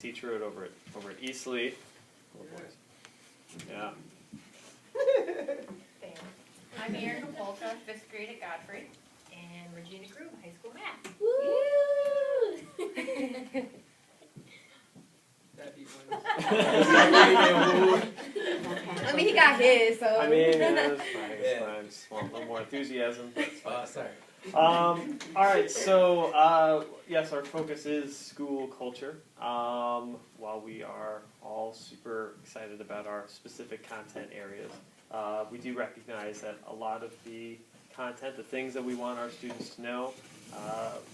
teacher over at Eastleigh. Oh, boys. Yeah. I'm Erin Polka, 5th grade at Godfrey. And Regina Groom, high school math. Woo! I mean, he got his, so. I mean, it's fine. It's fine. Just want a little more enthusiasm. But it's fine. Sorry. All right, so yes, our focus is school culture. While we are all super excited about our specific content areas, we do recognize that a lot of the content, the things that we want our students to know,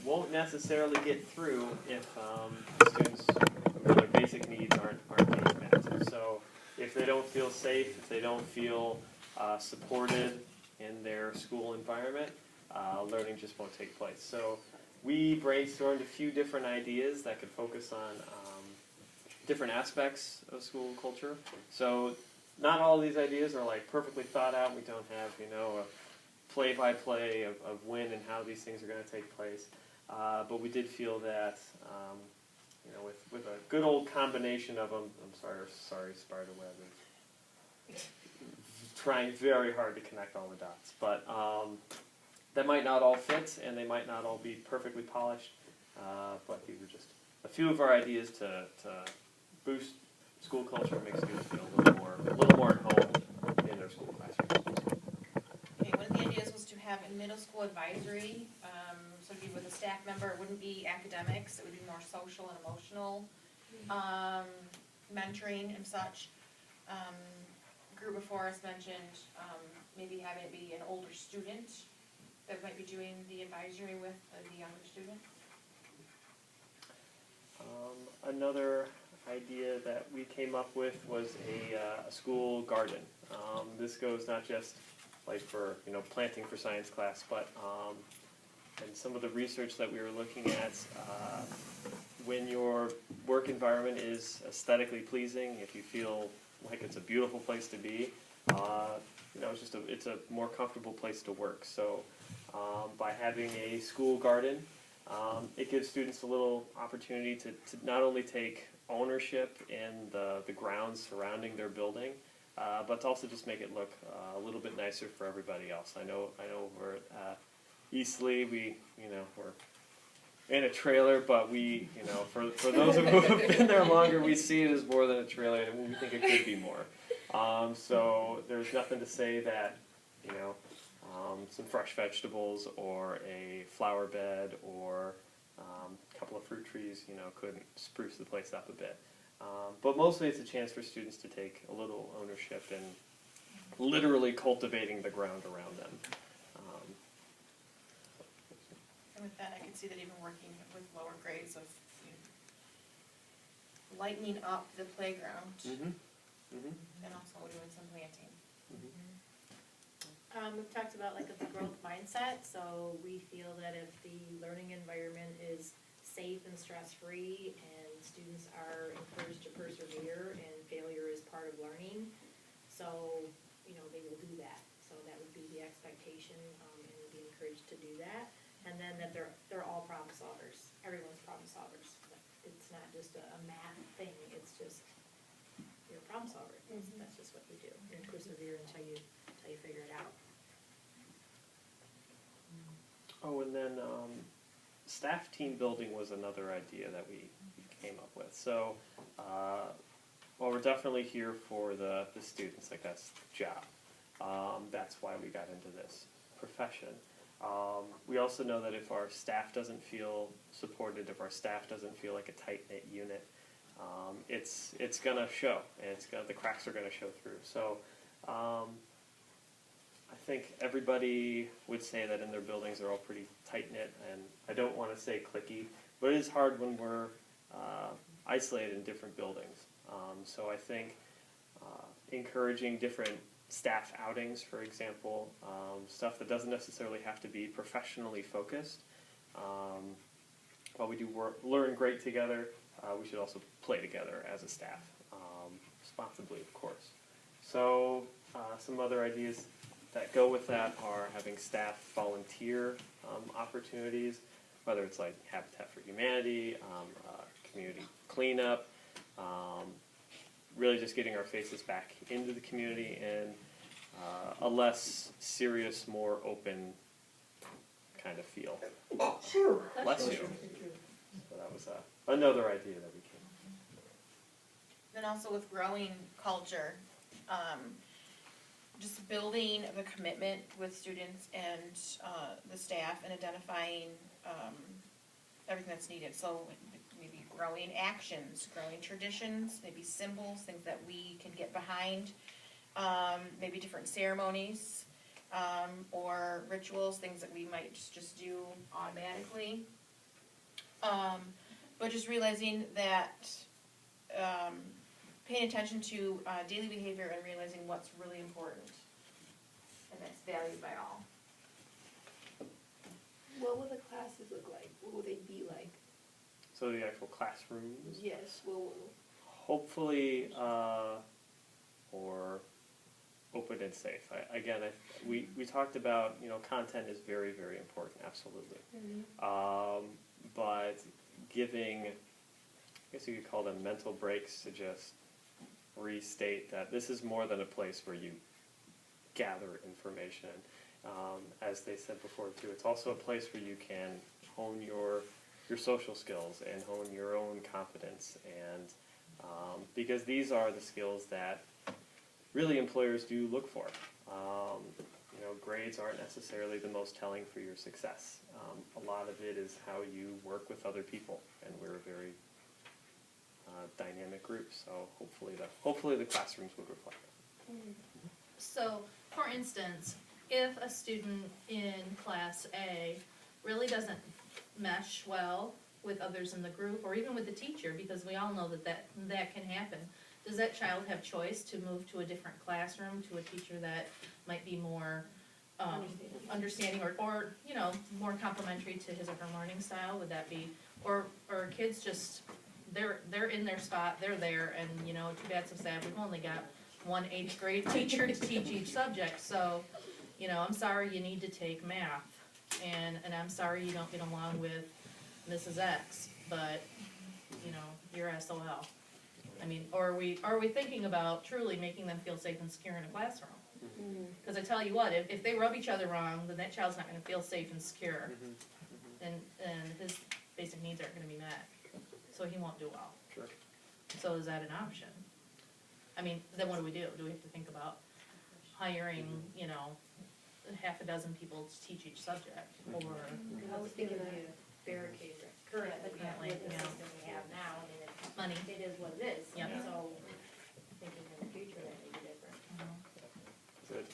won't necessarily get through if students, their basic needs aren't being met. So if they don't feel safe, if they don't feel supported in their school environment, learning just won't take place. So we brainstormed a few different ideas that could focus on different aspects of school culture. So not all of these ideas are like perfectly thought out. We don't have, a play-by-play of when and how these things are going to take place. But we did feel that, with a good old combination of them, sorry, Spiderweb is trying very hard to connect all the dots. But that might not all fit, and they might not all be perfectly polished, but these are just a few of our ideas to boost school culture and make students feel a little more at home in their school classrooms. Okay, one of the ideas was to have a middle school advisory, so it'd be with a staff member. It wouldn't be academics, it would be more social and emotional, mentoring and such. Group before us mentioned maybe having it be an older student that might be doing the advisory with the younger student. Another idea that we came up with was a school garden. This goes not just like for planting for science class, but and some of the research that we were looking at, when your work environment is aesthetically pleasing, if you feel like it's a beautiful place to be, it's a more comfortable place to work. So by having a school garden, it gives students a little opportunity to not only take ownership in the grounds surrounding their building, but to also just make it look a little bit nicer for everybody else. I know we're at Eastleigh, we're in a trailer, but we, for those of who have been there longer, we see it as more than a trailer, and we think it could be more. So there's nothing to say that, some fresh vegetables or a flower bed or a couple of fruit trees, could spruce the place up a bit. But mostly it's a chance for students to take a little ownership in literally cultivating the ground around them. And with that, I could see that even working with lower grades of lightening up the playground and also doing some planting. We've talked about like a growth mindset, so we feel that if the learning environment is safe and stress-free and students are encouraged to persevere and failure is part of learning, so they will do that. So that would be the expectation, and would be encouraged to do that. And then that they're all problem solvers. Everyone's problem solvers. It's not just a math thing. It's just you're a problem solver. That's just what you do. You persevere until you figure it out. Oh, and then staff team building was another idea that we came up with. So, while we're definitely here for the students, like that's the job. That's why we got into this profession. We also know that if our staff doesn't feel supported, if our staff doesn't feel like a tight-knit unit, it's going to show, and the cracks are going to show through. So I think everybody would say that in their buildings they're all pretty tight-knit, and I don't want to say cliquey, but it is hard when we're isolated in different buildings. So I think encouraging different staff outings, for example, stuff that doesn't necessarily have to be professionally focused. While we do learn great together, we should also play together as a staff, responsibly, of course. So some other ideas that go with that are having staff volunteer opportunities, whether it's like Habitat for Humanity, community cleanup, really just getting our faces back into the community and a less serious, more open kind of feel. Bless you. So that was another idea that we came up with. Then also with growing culture, just building the commitment with students and the staff and identifying everything that's needed. So maybe growing actions, growing traditions, maybe symbols, things that we can get behind, maybe different ceremonies or rituals, things that we might just do automatically. But just realizing that paying attention to daily behavior and realizing what's really important and that's valued by all. What will the classes look like? What will they be like? So the actual classrooms, Yes, what will, hopefully, or open and safe. We talked about, content is very, very important, absolutely. But giving, I guess you could call them mental breaks to just restate that this is more than a place where you gather information. As they said before too, it's also a place where you can hone your social skills and hone your own confidence, and because these are the skills that really employers do look for. Grades aren't necessarily the most telling for your success. A lot of it is how you work with other people, and we're a very dynamic group, so hopefully the classrooms would reflect that. So, for instance, if a student in class A really doesn't mesh well with others in the group, or even with the teacher, because we all know that can happen, does that child have choice to move to a different classroom, to a teacher that might be more understanding or more complementary to his or her learning style? Would that be, or kids just, they're in their spot, they're there, and too bad so sad, we've only got one 8th grade teacher to teach each subject, so I'm sorry you need to take math, and I'm sorry you don't get along with Mrs. X, but you're SOL. I mean, or are we thinking about truly making them feel safe and secure in a classroom? Because I tell you what, if they rub each other wrong, then that child's not going to feel safe and secure, and his basic needs aren't going to be met, so he won't do well. Sure. So is that an option? I mean, then what do we do? Do we have to think about hiring, half a dozen people to teach each subject, or? I was thinking of barricade currently, Definitely, with the yeah. system we have now, I mean, Money. it is what it is. Yep. So, thinking in the future that may be different. Good.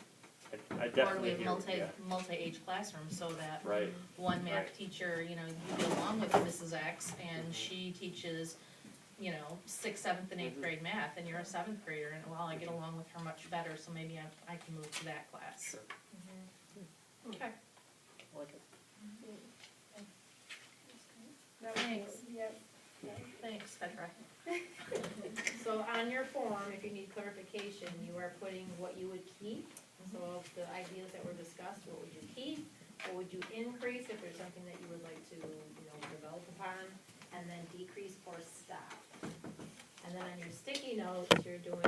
I Or do definitely we have hear you. multi-age classrooms, so that Right. one math Right. teacher, you get along with Mrs. X, and she teaches, 6th, 7th, and 8th grade math, and you're a 7th grader, and well, I get along with her much better, so maybe I can move to that class. Sure. Okay. I like it. Thanks. Thanks, Petra. So on your form, if you need clarification, you are putting what you would keep. So of the ideas that were discussed, what would you keep? What would you increase if there's something that you would like to, develop upon? And then decrease or stop. And then on your sticky notes, you're doing